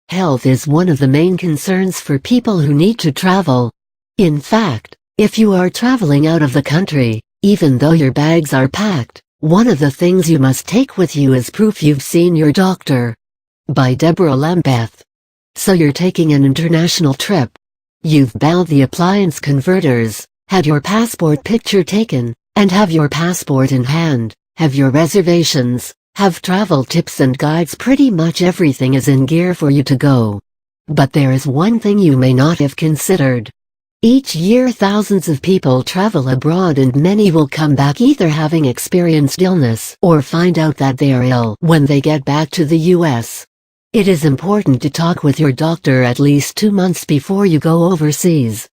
Health is one of the main concerns for people who need to travel. In fact, if you are traveling out of the country, even though your bags are packed, one of the things you must take with you is proof you've seen your doctor. By Deborah Lambeth. So you're taking an international trip. You've bought the appliance converters, had your passport picture taken, and have your passport in hand, have your reservations, have travel tips and guides. Pretty much everything is in gear for you to go. But there is one thing you may not have considered. Each year thousands of people travel abroad and many will come back either having experienced illness or find out that they are ill when they get back to the US. It is important to talk with your doctor at least 2 months before you go overseas.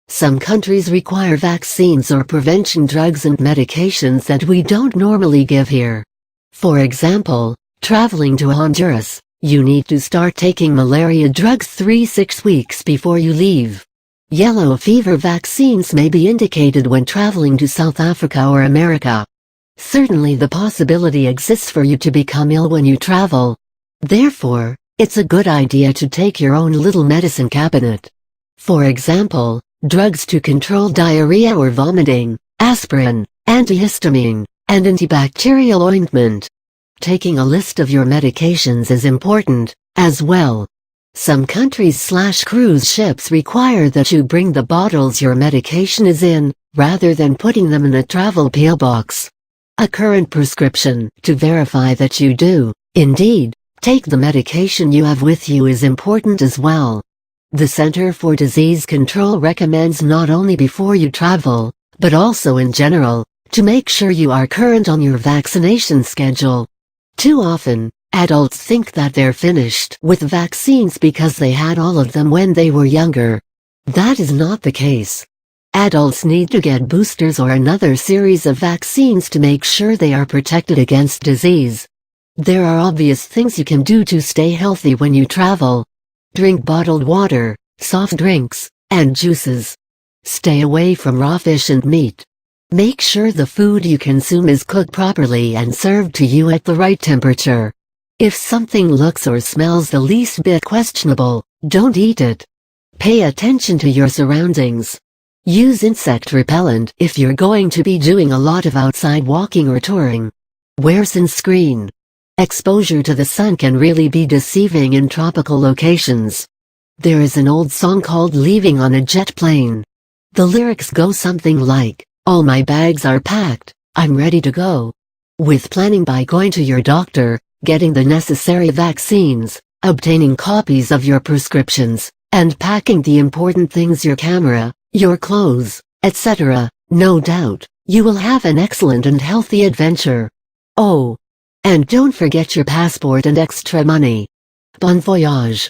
Some countries require vaccines or prevention drugs and medications that we don't normally give here. For example, traveling to Honduras, you need to start taking malaria drugs 3-6 weeks before you leave. Yellow fever vaccines may be indicated when traveling to South Africa or America. Certainly the possibility exists for you to become ill when you travel. Therefore, it's a good idea to take your own little medicine cabinet. For example, drugs to control diarrhea or vomiting, aspirin, antihistamine, and antibacterial ointment. Taking a list of your medications is important, as well. Some countries/cruise ships require that you bring the bottles your medication is in, rather than putting them in a travel PO box. A current prescription, to verify that you do, indeed, take the medication you have with you is important as well. The Center for Disease Control recommends not only before you travel, but also in general, to make sure you are current on your vaccination schedule. Too often, adults think that they're finished with vaccines because they had all of them when they were younger. That is not the case. Adults need to get boosters or another series of vaccines to make sure they are protected against disease. There are obvious things you can do to stay healthy when you travel. Drink bottled water, soft drinks, and juices. Stay away from raw fish and meat. Make sure the food you consume is cooked properly and served to you at the right temperature. If something looks or smells the least bit questionable, don't eat it. Pay attention to your surroundings. Use insect repellent if you're going to be doing a lot of outside walking or touring. Wear sunscreen. Exposure to the sun can really be deceiving in tropical locations. There is an old song called "Leaving on a Jet Plane." The lyrics go something like, "All my bags are packed, I'm ready to go." With planning by going to your doctor, getting the necessary vaccines, obtaining copies of your prescriptions, and packing the important things, your camera, your clothes, etc., no doubt, you will have an excellent and healthy adventure. Oh! And don't forget your passport and extra money. Bon voyage!